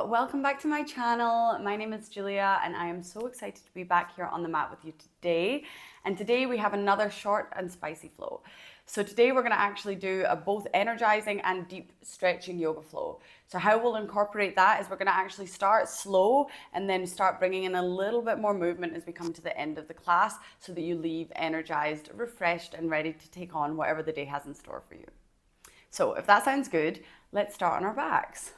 welcome back to my channel. My name is Julia and I am so excited to be back here on the mat with you today. And today we have another short and spicy flow. So today we're going to actually do a both energizing and deep stretching yoga flow. So how we'll incorporate that is we're going to actually start slow and then start bringing in a little bit more movement as we come to the end of the class so that you leave energized, refreshed and ready to take on whatever the day has in store for you. So if that sounds good, let's start on our backs.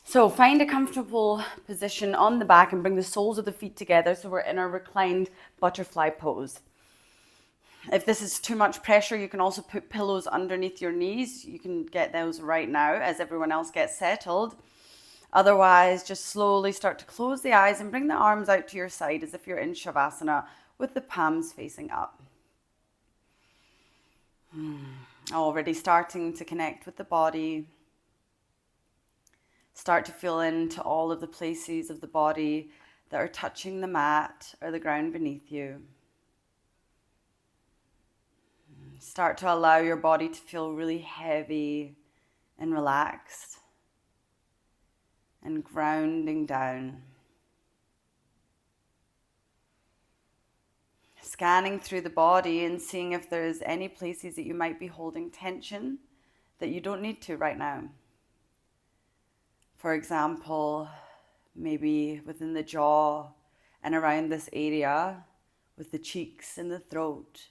So find a comfortable position on the back and bring the soles of the feet together so we're in our reclined butterfly pose. If this is too much pressure, you can also put pillows underneath your knees. You can get those right now as everyone else gets settled. Otherwise, just slowly start to close the eyes and bring the arms out to your side as if you're in Shavasana with the palms facing up. Already starting to connect with the body. Start to feel into all of the places of the body that are touching the mat or the ground beneath you. Start to allow your body to feel really heavy and relaxed and grounding down. Scanning through the body and seeing if there's any places that you might be holding tension that you don't need to right now. For example, maybe within the jaw and around this area with the cheeks and the throat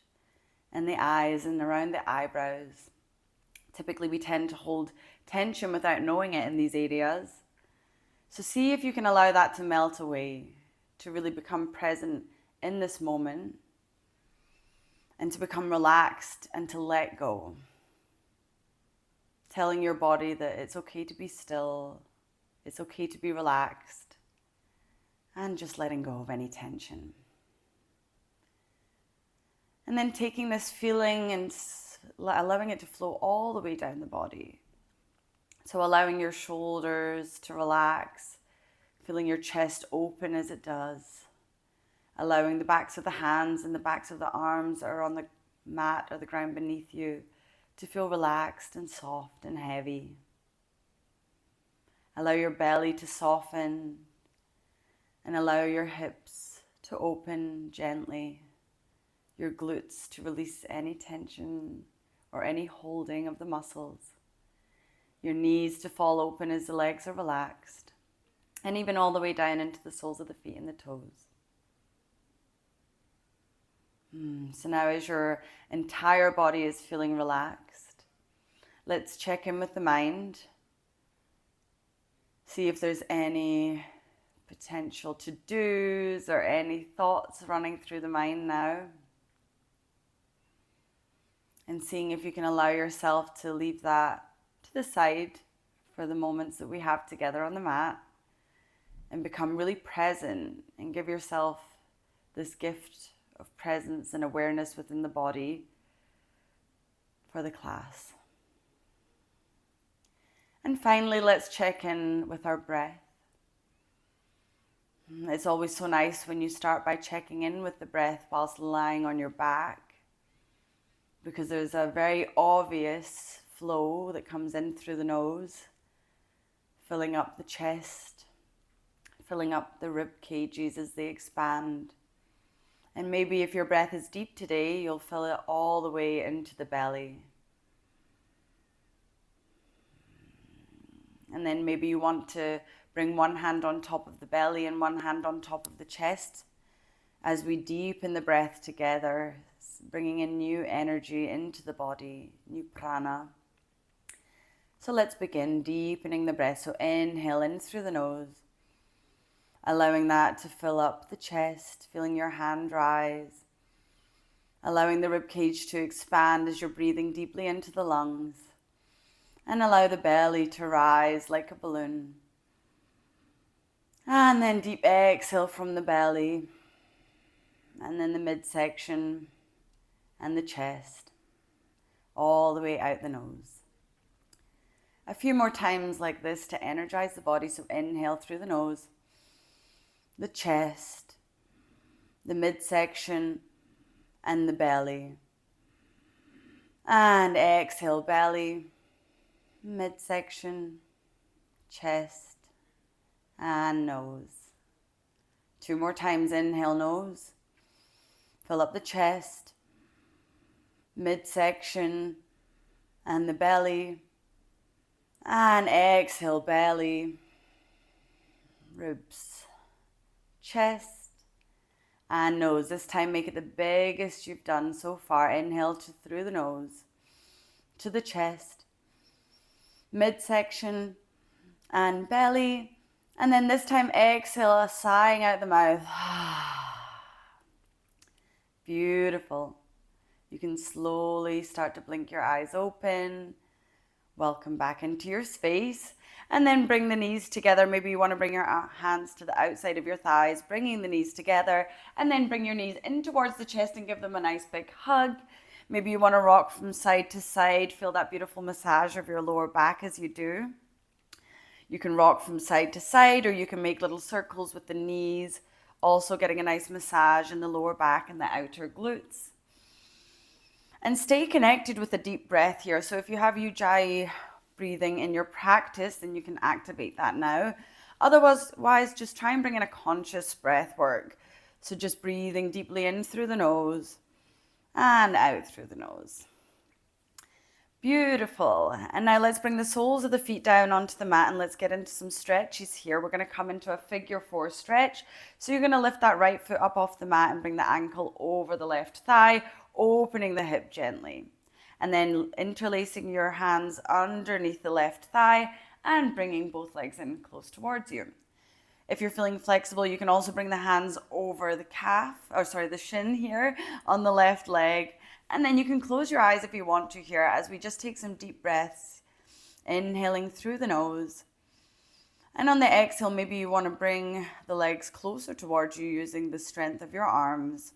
and the eyes and around the eyebrows. Typically, we tend to hold tension without knowing it in these areas. So see if you can allow that to melt away, to really become present in this moment and to become relaxed and to let go. Telling your body that it's okay to be still. It's okay to be relaxed and just letting go of any tension. And then taking this feeling and allowing it to flow all the way down the body. So allowing your shoulders to relax, feeling your chest open as it does. Allowing the backs of the hands and the backs of the arms that are on the mat or the ground beneath you to feel relaxed and soft and heavy. Allow your belly to soften and allow your hips to open gently, your glutes to release any tension or any holding of the muscles, your knees to fall open as the legs are relaxed, and even all the way down into the soles of the feet and the toes. So now as your entire body is feeling relaxed, let's check in with the mind. See if there's any potential to-dos or any thoughts running through the mind now. And seeing if you can allow yourself to leave that to the side for the moments that we have together on the mat and become really present and give yourself this gift of presence and awareness within the body for the class. And finally, let's check in with our breath. It's always so nice when you start by checking in with the breath whilst lying on your back, because there's a very obvious flow that comes in through the nose, filling up the chest, filling up the rib cages as they expand. And maybe if your breath is deep today, you'll fill it all the way into the belly. And then maybe you want to bring one hand on top of the belly and one hand on top of the chest as we deepen the breath together, bringing in new energy into the body, new prana. So let's begin deepening the breath. So inhale in through the nose, allowing that to fill up the chest, feeling your hand rise, allowing the rib cage to expand as you're breathing deeply into the lungs. And allow the belly to rise like a balloon. And then deep exhale from the belly. And then the midsection and the chest. All the way out the nose. A few more times like this to energize the body. So inhale through the nose. The chest. The midsection and the belly. And exhale belly. Midsection, chest, and nose. 2 more times. Inhale, nose. Fill up the chest, midsection, and the belly. And exhale, belly, ribs, chest, and nose. This time, make it the biggest you've done so far. Inhale through the nose, to the chest, midsection, and belly. And then this time, exhale, sighing out the mouth. Beautiful. You can slowly start to blink your eyes open. Welcome back into your space. And then bring the knees together. Maybe you want to bring your hands to the outside of your thighs, bringing the knees together. And then bring your knees in towards the chest and give them a nice big hug. Maybe you want to rock from side to side. Feel that beautiful massage of your lower back as you do. You can rock from side to side, or you can make little circles with the knees, also getting a nice massage in the lower back and the outer glutes. And stay connected with a deep breath here. So if you have Ujjayi breathing in your practice, then you can activate that now. Otherwise, just try and bring in a conscious breath work. So just breathing deeply in through the nose and out through the nose. Beautiful. And now let's bring the soles of the feet down onto the mat and let's get into some stretches here. We're going to come into a figure 4 stretch. So you're going to lift that right foot up off the mat and bring the ankle over the left thigh, opening the hip gently. And then interlacing your hands underneath the left thigh and bringing both legs in close towards you. If you're feeling flexible, you can also bring the hands over the shin here on the left leg. And then you can close your eyes if you want to here as we just take some deep breaths, inhaling through the nose. And on the exhale, maybe you want to bring the legs closer towards you using the strength of your arms,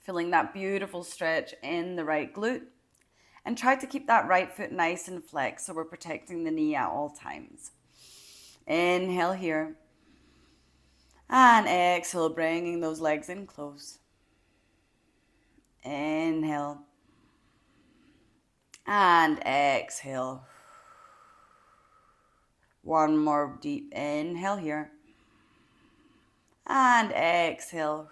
feeling that beautiful stretch in the right glute. And try to keep that right foot nice and flexed so we're protecting the knee at all times. Inhale here. And exhale, bringing those legs in close. Inhale. And exhale. One more deep inhale here. And exhale.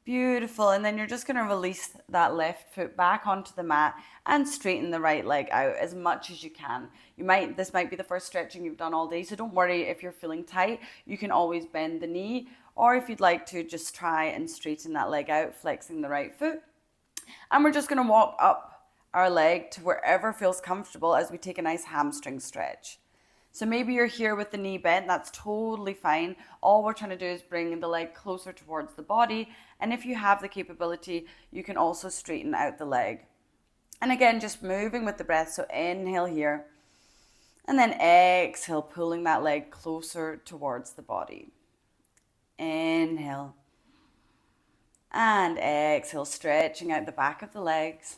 Beautiful. And then you're just going to release that left foot back onto the mat and straighten the right leg out as much as you can. This might be the first stretching you've done all day, so don't worry if you're feeling tight. You can always bend the knee, or if you'd like to, just try and straighten that leg out, flexing the right foot. And we're just going to walk up our leg to wherever feels comfortable as we take a nice hamstring stretch. So maybe you're here with the knee bent, that's totally fine. All we're trying to do is bring the leg closer towards the body. And if you have the capability, you can also straighten out the leg. And again, just moving with the breath. So inhale here. And then exhale, pulling that leg closer towards the body. Inhale. And exhale, stretching out the back of the legs.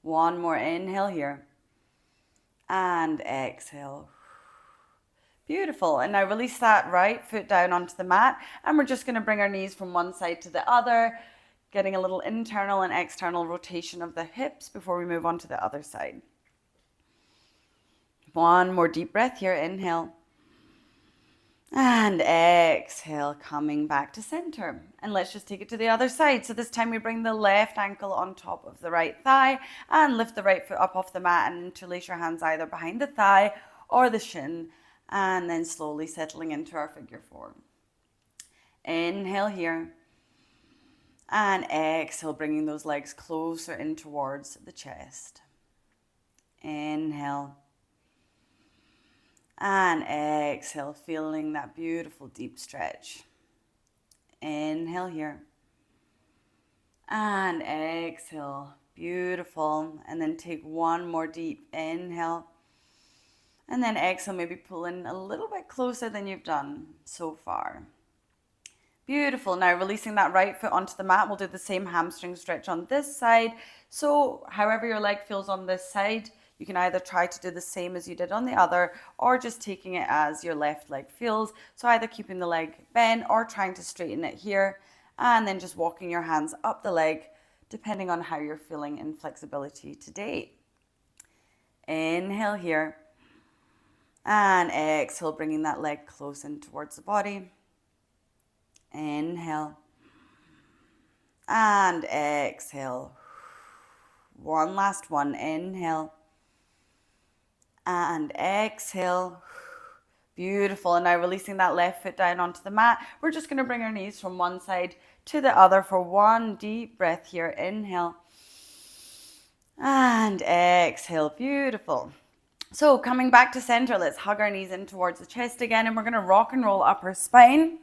One more inhale here. And exhale. Beautiful. And now release that right foot down onto the mat. And we're just going to bring our knees from one side to the other, getting a little internal and external rotation of the hips before we move on to the other side. One more deep breath here. Inhale. And exhale, coming back to center. And let's just take it to the other side. So this time we bring the left ankle on top of the right thigh and lift the right foot up off the mat and interlace your hands either behind the thigh or the shin. And then slowly settling into our figure 4. Inhale here. And exhale, bringing those legs closer in towards the chest. Inhale. And exhale, feeling that beautiful deep stretch. Inhale here. And exhale, beautiful. And then take one more deep inhale. And then exhale, maybe pull in a little bit closer than you've done so far. Beautiful. Now releasing that right foot onto the mat, we'll do the same hamstring stretch on this side. So however your leg feels on this side, you can either try to do the same as you did on the other, or just taking it as your left leg feels. So either keeping the leg bent or trying to straighten it here, and then just walking your hands up the leg, depending on how you're feeling in flexibility today. Inhale here. And exhale, bringing that leg close in towards the body. Inhale. And exhale. One last one. Inhale. And exhale. Beautiful. And now releasing that left foot down onto the mat. We're just going to bring our knees from one side to the other for one deep breath here. Inhale. And exhale. Beautiful. So coming back to center, let's hug our knees in towards the chest again, and we're going to rock and roll up our spine.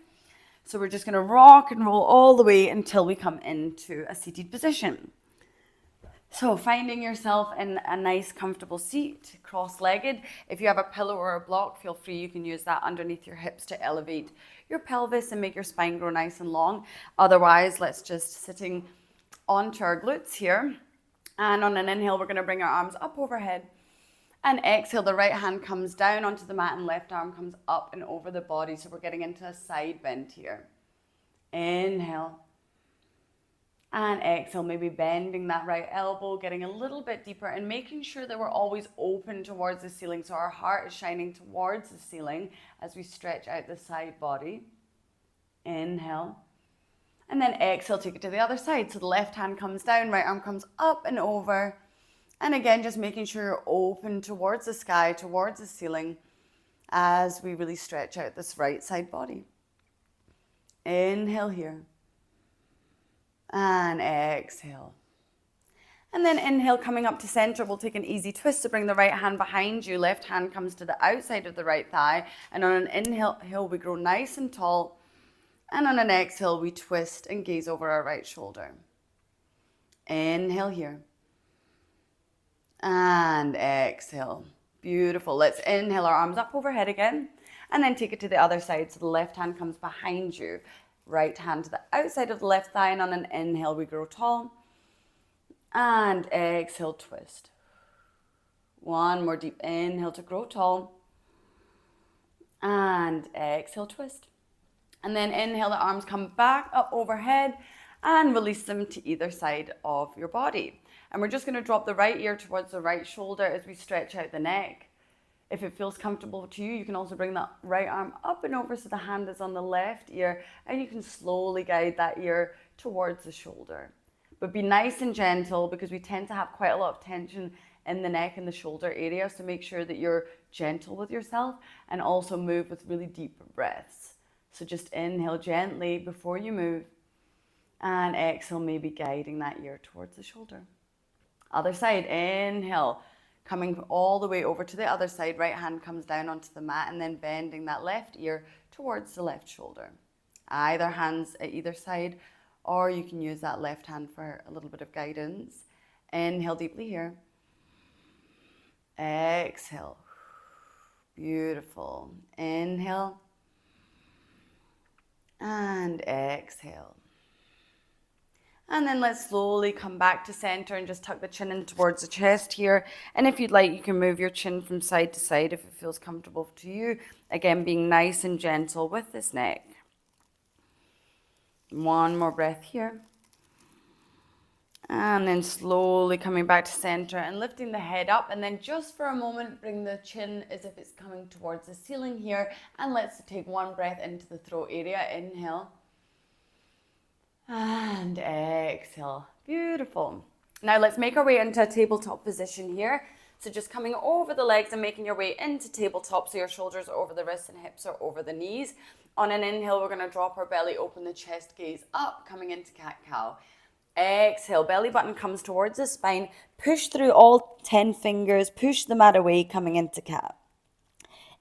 So we're just going to rock and roll all the way until we come into a seated position. So finding yourself in a nice comfortable seat, cross-legged. If you have a pillow or a block, feel free, you can use that underneath your hips to elevate your pelvis and make your spine grow nice and long. Otherwise, let's just sitting onto our glutes here. And on an inhale, we're going to bring our arms up overhead. And exhale, the right hand comes down onto the mat and left arm comes up and over the body. So we're getting into a side bend here. Inhale. And exhale, maybe bending that right elbow, getting a little bit deeper and making sure that we're always open towards the ceiling. So our heart is shining towards the ceiling as we stretch out the side body. Inhale. And then exhale, take it to the other side. So the left hand comes down, right arm comes up and over. And again, just making sure you're open towards the sky, towards the ceiling, as we really stretch out this right side body. Inhale here. And exhale. And then inhale, coming up to center, we'll take an easy twist to bring the right hand behind you. Left hand comes to the outside of the right thigh. And on an inhale, we grow nice and tall. And on an exhale, we twist and gaze over our right shoulder. Inhale here. And exhale. Beautiful. Let's inhale our arms up overhead again. And then take it to the other side. So the left hand comes behind you. Right hand to the outside of the left thigh. And on an inhale, we grow tall. And exhale, twist. One more deep inhale to grow tall. And exhale, twist. And then inhale, the arms come back up overhead and release them to either side of your body. And we're just going to drop the right ear towards the right shoulder as we stretch out the neck. If it feels comfortable to you, you can also bring that right arm up and over so the hand is on the left ear, and you can slowly guide that ear towards the shoulder. But be nice and gentle, because we tend to have quite a lot of tension in the neck and the shoulder area, so make sure that you're gentle with yourself and also move with really deep breaths. So just inhale gently before you move, and exhale, maybe guiding that ear towards the shoulder. Other side, inhale, coming all the way over to the other side, right hand comes down onto the mat, and then bending that left ear towards the left shoulder. Either hands at either side, or you can use that left hand for a little bit of guidance. Inhale deeply here. Exhale. Beautiful. Inhale. And exhale. And then let's slowly come back to center and just tuck the chin in towards the chest here. And if you'd like, you can move your chin from side to side if it feels comfortable to you. Again, being nice and gentle with this neck. One more breath here. And then slowly coming back to center and lifting the head up. And then just for a moment, bring the chin as if it's coming towards the ceiling here. And let's take one breath into the throat area. Inhale. And exhale. Beautiful. Now let's make our way into a tabletop position here. So just coming over the legs and making your way into tabletop, so your shoulders are over the wrists and hips are over the knees. On an inhale, we're going to drop our belly, open the chest, gaze up, coming into cat-cow. Exhale, belly button comes towards the spine. Push through all 10 fingers, push the mat away, coming into cat.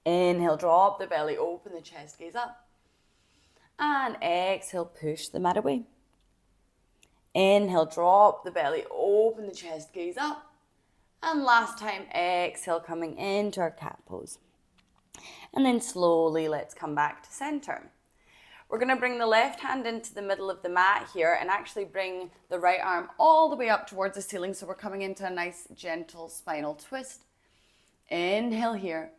Inhale, drop the belly, open the chest, gaze up. And exhale, push the mat away. Inhale, drop the belly, open the chest, gaze up. And last time, exhale, coming into our cat pose. And then slowly, let's come back to center. We're going to bring the left hand into the middle of the mat here and actually bring the right arm all the way up towards the ceiling. So we're coming into a nice, gentle spinal twist. Inhale here.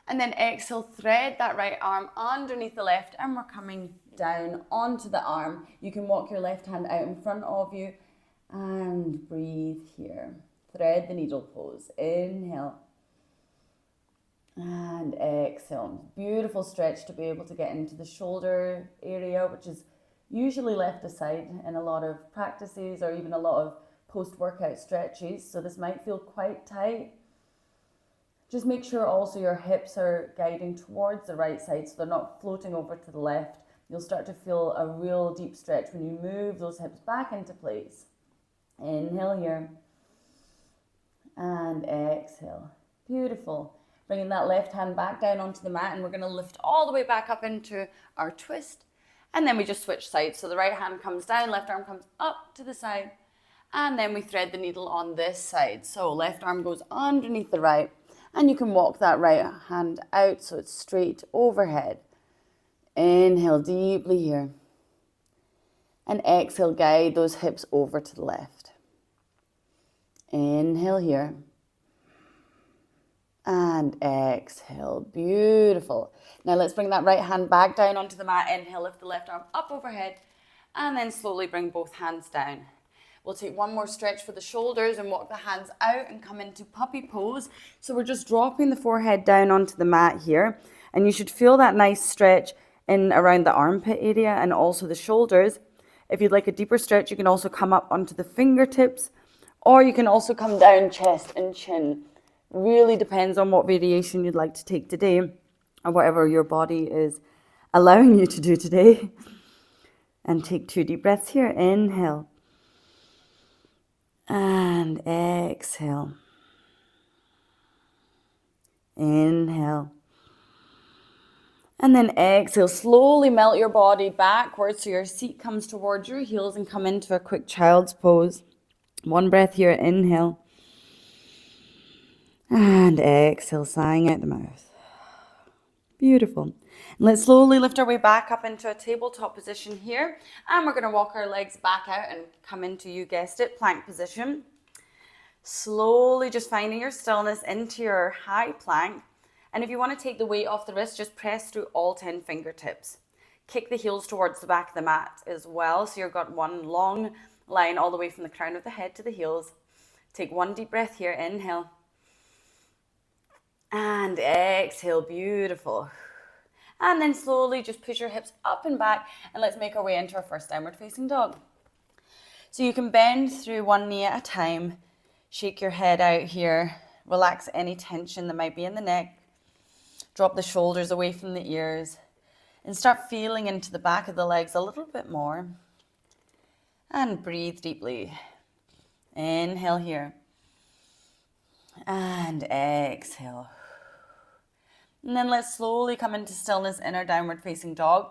And then exhale, thread that right arm underneath the left, and we're coming down onto the arm. You can walk your left hand out in front of you and breathe here. Thread the needle pose. Inhale. And exhale. Beautiful stretch to be able to get into the shoulder area, which is usually left aside in a lot of practices or even a lot of post-workout stretches. So this might feel quite tight. Just make sure also your hips are guiding towards the right side so they're not floating over to the left. You'll start to feel a real deep stretch when you move those hips back into place. Inhale here. And exhale. Beautiful. Bringing that left hand back down onto the mat, and we're going to lift all the way back up into our twist. And then we just switch sides. So the right hand comes down, left arm comes up to the side. And then we thread the needle on this side. So left arm goes underneath the right. And you can walk that right hand out so it's straight overhead. Inhale deeply here. And exhale, guide those hips over to the left. Inhale here. And exhale. Beautiful. Now let's bring that right hand back down onto the mat. Inhale, lift the left arm up overhead. And then slowly bring both hands down. We'll take one more stretch for the shoulders and walk the hands out and come into puppy pose. So we're just dropping the forehead down onto the mat here. And you should feel that nice stretch in around the armpit area and also the shoulders. If you'd like a deeper stretch, you can also come up onto the fingertips, or you can also come down chest and chin. Really depends on what variation you'd like to take today, or whatever your body is allowing you to do today. And take 2 deep breaths here. Inhale. And exhale. Inhale. And then exhale. Slowly melt your body backwards so your seat comes towards your heels and come into a quick child's pose. 1 breath here. Inhale. And exhale, sighing out the mouth. Beautiful. And let's slowly lift our way back up into a tabletop position here. And we're going to walk our legs back out and come into, you guessed it, plank position. Slowly just finding your stillness into your high plank. And if you want to take the weight off the wrist, just press through all 10 fingertips. Kick the heels towards the back of the mat as well. So you've got one long line all the way from the crown of the head to the heels. Take 1 deep breath here. Inhale. And exhale. Beautiful. And then slowly just push your hips up and back, and let's make our way into our first downward facing dog. So you can bend through 1 knee at a time, shake your head out here, relax any tension that might be in the neck, drop the shoulders away from the ears, and start feeling into the back of the legs a little bit more. And breathe deeply. Inhale here. And exhale. And then let's slowly come into stillness in our downward facing dog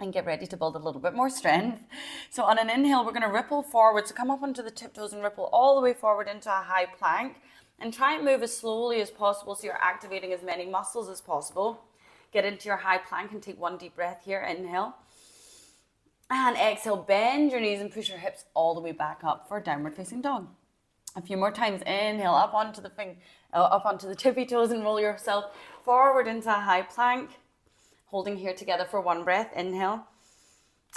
and get ready to build a little bit more strength. So on an inhale, we're going to ripple forward. So come up onto the tiptoes and ripple all the way forward into a high plank. And try and move as slowly as possible so you're activating as many muscles as possible. Get into your high plank and take 1 deep breath here. Inhale. And exhale, bend your knees and push your hips all the way back up for downward facing dog. A few more times. Inhale, up onto the tippy toes and roll yourself forward into a high plank. Holding here together for 1 breath. Inhale.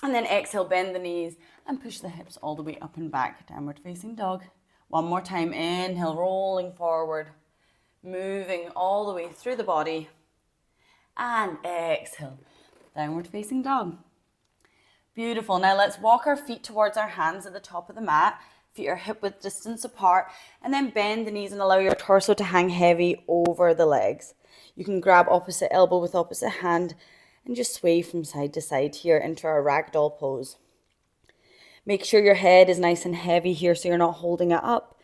And then exhale, bend the knees and push the hips all the way up and back. Downward facing dog. 1 more time. Inhale, rolling forward. Moving all the way through the body. And exhale, downward facing dog. Beautiful. Now let's walk our feet towards our hands at the top of the mat. Feet are hip width distance apart, and then bend the knees and allow your torso to hang heavy over the legs. You can grab opposite elbow with opposite hand and just sway from side to side here into our ragdoll pose. Make sure your head is nice and heavy here so you're not holding it up,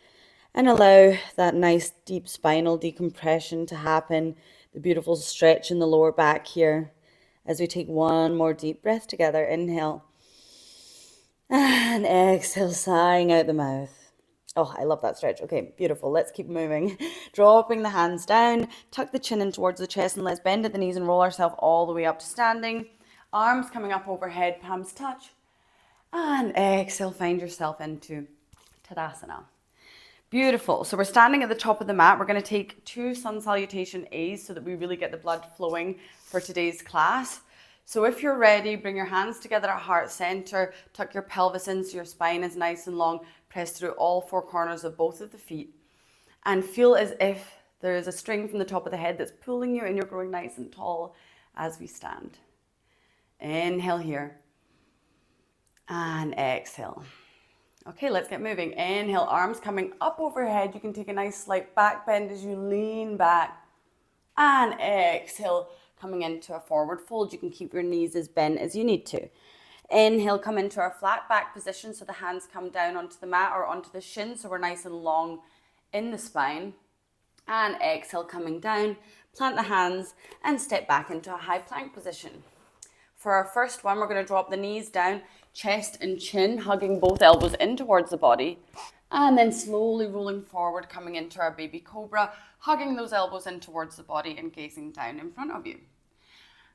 and allow that nice deep spinal decompression to happen, the beautiful stretch in the lower back here as we take 1 more deep breath together. Inhale. And exhale, sighing out the mouth. Oh, I love that stretch. Okay, beautiful. Let's keep moving. Dropping the hands down, tuck the chin in towards the chest, and let's bend at the knees and roll ourselves all the way up to standing. Arms coming up overhead, palms touch. And exhale, find yourself into Tadasana. Beautiful. So we're standing at the top of the mat. We're going to take 2 sun salutation A's so that we really get the blood flowing for today's class. So if you're ready, bring your hands together at heart center, tuck your pelvis in so your spine is nice and long, press through all 4 corners of both of the feet, and feel as if There is a string from the top of the head that's pulling you and you're growing nice and tall as we stand. Inhale here. And exhale. Okay, let's get moving. Inhale, arms coming up overhead. You can take a nice slight back bend as you lean back. And exhale, coming into a forward fold. You can keep your knees as bent as you need to. Inhale, come into our flat back position. So the hands come down onto the mat or onto the shin. So we're nice and long in the spine. And exhale, coming down. Plant the hands and step back into a high plank position. For our first one, we're going to drop the knees down, chest and chin, hugging both elbows in towards the body. And then slowly rolling forward, coming into our baby cobra, hugging those elbows in towards the body and gazing down in front of you.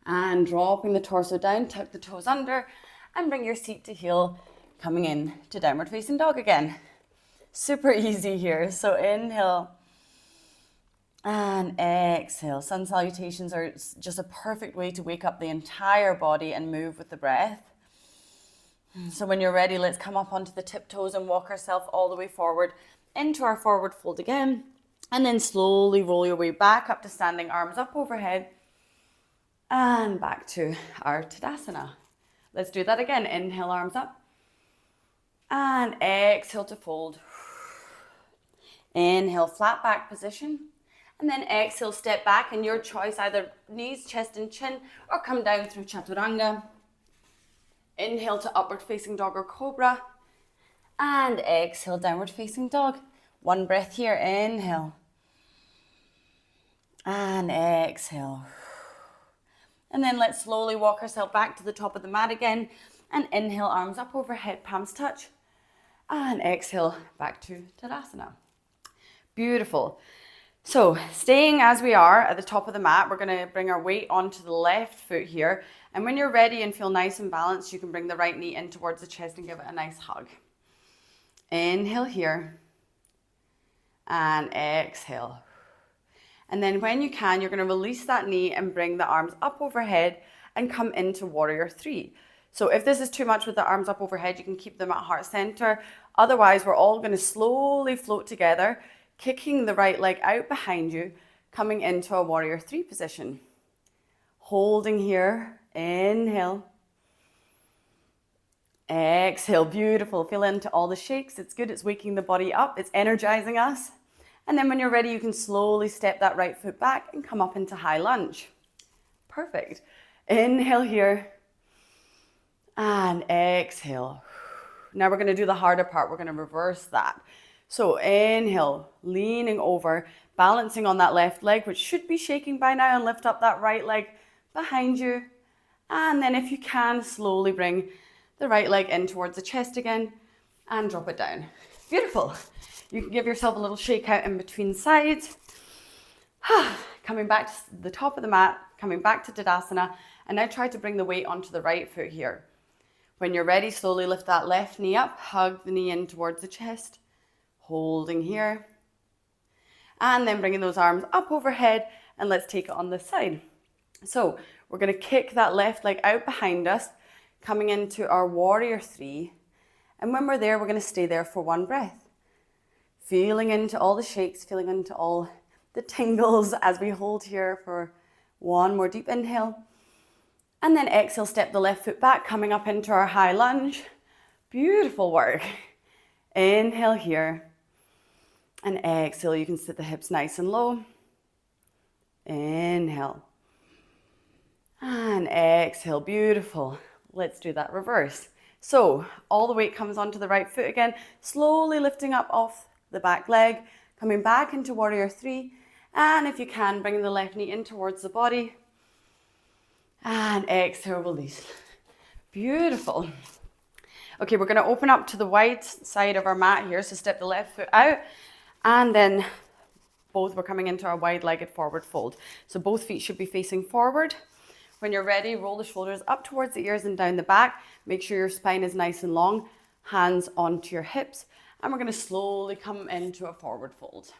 And dropping the torso down, tuck the toes under, and bring your seat to heel, coming in to downward facing dog again. Super easy here. So inhale. And exhale. Sun salutations are just a perfect way to wake up the entire body and move with the breath. So when you're ready, let's come up onto the tiptoes and walk ourselves all the way forward into our forward fold again. And then slowly roll your way back up to standing, arms up overhead. And back to our Tadasana. Let's do that again. Inhale, arms up. And exhale to fold. Inhale, flat back position. And then exhale, step back, and your choice, either knees, chest and chin, or come down through Chaturanga. Inhale to upward facing dog or cobra. And exhale, downward facing dog. One breath here, inhale. And exhale. And then let's slowly walk ourselves back to the top of the mat again. And inhale, arms up overhead, palms touch. And exhale, back to Tadasana. Beautiful. So staying as we are at the top of the mat, we're going to bring our weight onto the left foot here. And when you're ready and feel nice and balanced, you can bring the right knee in towards the chest and give it a nice hug. Inhale here. And exhale. And then when you can, you're going to release that knee and bring the arms up overhead and come into warrior three. So if this is too much with the arms up overhead, you can keep them at heart center. Otherwise, we're all going to slowly float together, kicking the right leg out behind you, coming into a warrior three position. Holding here, inhale. Exhale, beautiful. Feel into all the shakes. It's good, it's waking the body up, it's energizing us. And then when you're ready, you can slowly step that right foot back and come up into high lunge. Perfect. Inhale here. And exhale. Now we're going to do the harder part. We're going to reverse that. So inhale, leaning over, balancing on that left leg, which should be shaking by now, and lift up that right leg behind you. And then if you can, slowly bring the right leg in towards the chest again and drop it down. Beautiful. You can give yourself a little shake out in between sides. Coming back to the top of the mat, coming back to Tadasana, and now try to bring the weight onto the right foot here. When you're ready, slowly lift that left knee up, hug the knee in towards the chest. Holding here, and then bringing those arms up overhead, and let's take it on this side. So we're going to kick that left leg out behind us, coming into our warrior three, and when we're there, we're going to stay there for one breath, feeling into all the shakes, feeling into all the tingles as we hold here for one more deep inhale, and then exhale, step the left foot back, coming up into our high lunge. Beautiful work. Inhale here. And exhale, you can sit the hips nice and low. Inhale. And exhale, beautiful. Let's do that reverse. So all the weight comes onto the right foot again, slowly lifting up off the back leg, coming back into warrior three. And if you can, bring the left knee in towards the body. And exhale, release. Beautiful. Okay, we're going to open up to the wide side of our mat here. So step the left foot out. And then we're coming into our wide-legged forward fold. So both feet should be facing forward. When you're ready, roll the shoulders up towards the ears and down the back. Make sure your spine is nice and long. Hands onto your hips. And we're going to slowly come into a forward fold.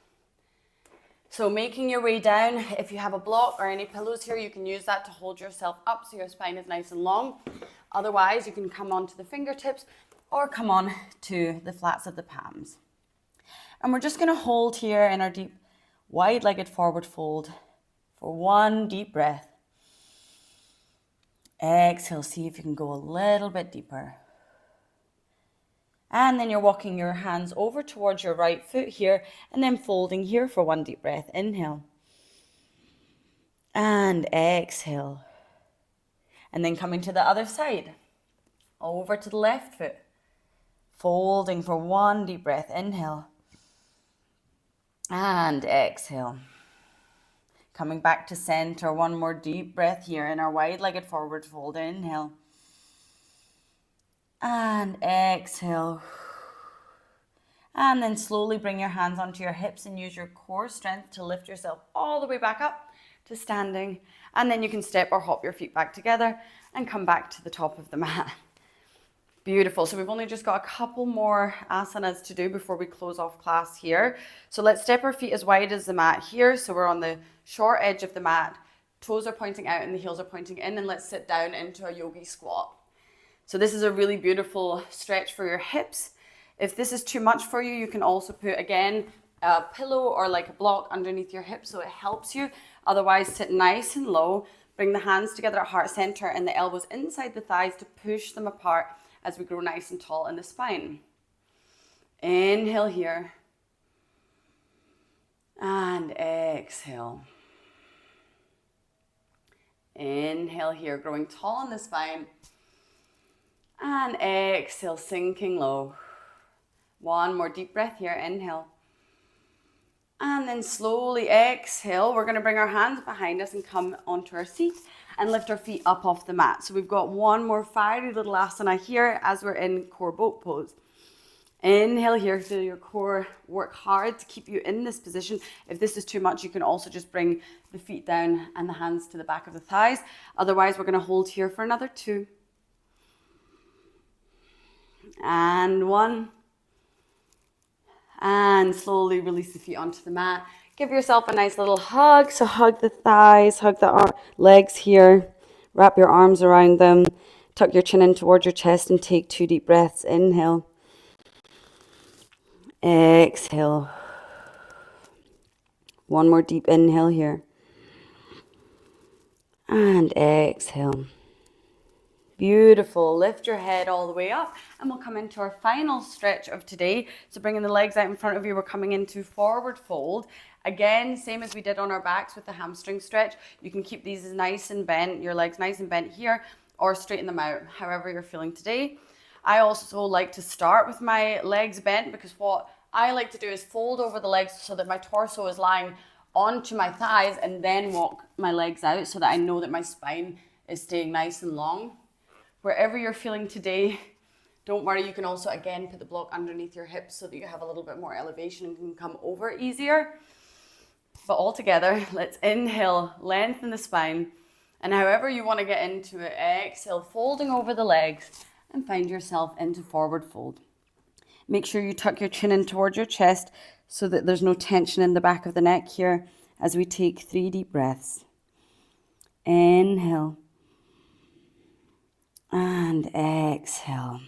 So making your way down, if you have a block or any pillows here, you can use that to hold yourself up so your spine is nice and long. Otherwise, you can come onto the fingertips or come on to the flats of the palms. And we're just going to hold here in our deep Wide-legged forward fold for one deep breath. Exhale, see if you can go a little bit deeper. And then you're walking your hands over towards your right foot here and then folding here for one deep breath. Inhale. And exhale. And then coming to the other side. Over to the left foot. Folding for one deep breath. Inhale. And exhale. Coming back to center. One more deep breath here in our wide-legged forward fold. Inhale. And exhale. And then slowly bring your hands onto your hips and use your core strength to lift yourself all the way back up to standing. And then you can step or hop your feet back together and come back to the top of the mat. Beautiful. So we've only just got a couple more asanas to do before we close off class here. So let's step our feet as wide as the mat here. So we're on the short edge of the mat. Toes are pointing out and the heels are pointing in. And let's sit down into a yogi squat. So this is a really beautiful stretch for your hips. If this is too much for you, you can also put, again, a pillow or like a block underneath your hips so it helps you. Otherwise, sit nice and low. Bring the hands together at heart center and the elbows inside the thighs to push them apart as we grow nice and tall in the spine. Inhale here. And exhale. Inhale here, growing tall in the spine. And exhale, sinking low. One more deep breath here, inhale. And then slowly exhale. We're gonna bring our hands behind us and come onto our seat and lift our feet up off the mat. So we've got one more fiery little asana here as we're in core boat pose. Inhale here, feel your core work hard to keep you in this position. If this is too much, you can also just bring the feet down and the hands to the back of the thighs. Otherwise, we're gonna hold here for another 2. And 1. And slowly release the feet onto the mat. Give yourself a nice little hug. So hug the thighs, hug the legs here. Wrap your arms around them. Tuck your chin in towards your chest and take 2 deep breaths. Inhale. Exhale. One more deep inhale here. And exhale. Beautiful. Lift your head all the way up and we'll come into our final stretch of today. So bringing the legs out in front of you, we're coming into forward fold. Again, same as we did on our backs with the hamstring stretch. You can keep these nice and bent, your legs nice and bent here, or straighten them out, however you're feeling today. I also like to start with my legs bent because what I like to do is fold over the legs so that my torso is lying onto my thighs and then walk my legs out so that I know that my spine is staying nice and long. Wherever you're feeling today, don't worry, you can also again put the block underneath your hips so that you have a little bit more elevation and can come over easier. But all together, let's inhale, lengthen the spine, and however you want to get into it, exhale, folding over the legs and find yourself into forward fold. Make sure you tuck your chin in towards your chest so that there's no tension in the back of the neck here as we take 3 deep breaths. Inhale. And exhale.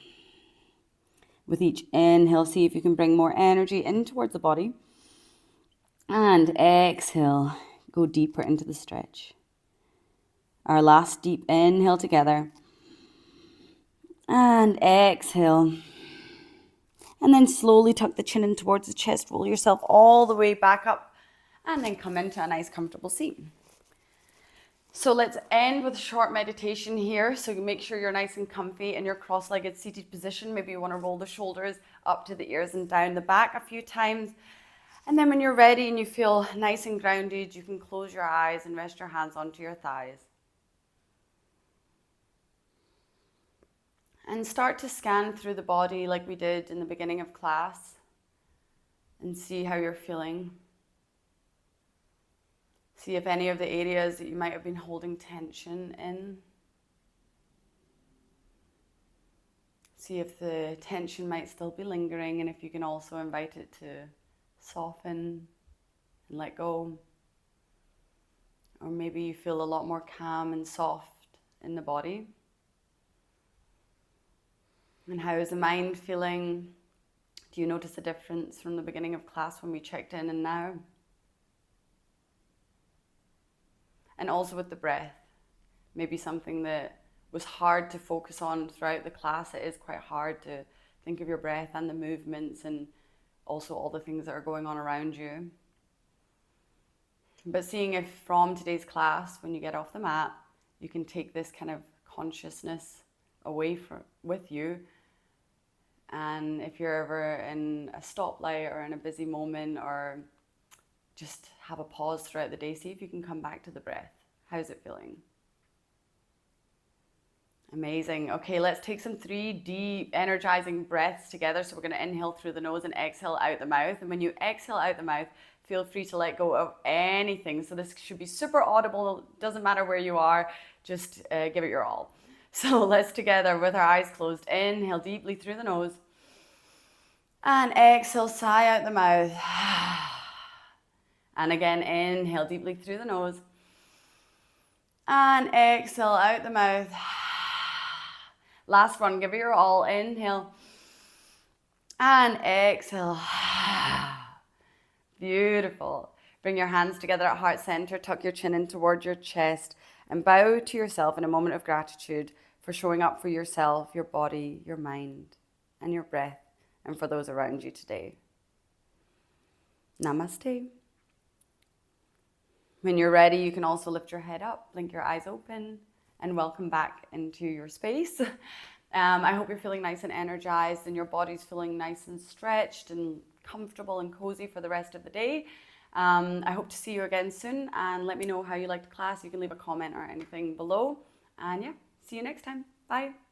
With each inhale, see if you can bring more energy in towards the body. And exhale, go deeper into the stretch. Our last deep inhale together. And exhale. And then slowly tuck the chin in towards the chest. Roll yourself all the way back up. And then come into a nice comfortable seat. So let's end with a short meditation here. So you make sure you're nice and comfy in your cross-legged seated position. Maybe you want to roll the shoulders up to the ears and down the back a few times. And then when you're ready and you feel nice and grounded, you can close your eyes and rest your hands onto your thighs. And start to scan through the body like we did in the beginning of class and see how you're feeling. See if any of the areas that you might have been holding tension in. See if the tension might still be lingering and if you can also invite it to soften and let go. Or maybe you feel a lot more calm and soft in the body. And how is the mind feeling? Do you notice a difference from the beginning of class when we checked in and now? and also with the breath. Maybe something that was hard to focus on throughout the class. It is quite hard to think of your breath and the movements and also all the things that are going on around you. But seeing if from today's class, when you get off the mat, you can take this kind of consciousness away with you. And if you're ever in a stoplight or in a busy moment, or just have a pause throughout the day, see if you can come back to the breath. How's it feeling? Amazing. Okay, let's take some 3 deep, energizing breaths together. So we're going to inhale through the nose and exhale out the mouth. And when you exhale out the mouth, feel free to let go of anything. So this should be super audible. Doesn't matter where you are. Just give it your all. So let's together with our eyes closed. Inhale deeply through the nose. And exhale, sigh out the mouth. And again, inhale deeply through the nose. And exhale out the mouth. Last one, give it your all. Inhale. And exhale. Beautiful. Bring your hands together at heart center. Tuck your chin in toward your chest. And bow to yourself in a moment of gratitude for showing up for yourself, your body, your mind, and your breath, and for those around you today. Namaste. When you're ready, you can also lift your head up, blink your eyes open, and welcome back into your space. I hope you're feeling nice and energized and your body's feeling nice and stretched and comfortable and cozy for the rest of the day. I hope to see you again soon, and let me know how you liked class. You can leave a comment or anything below. And yeah, see you next time. Bye.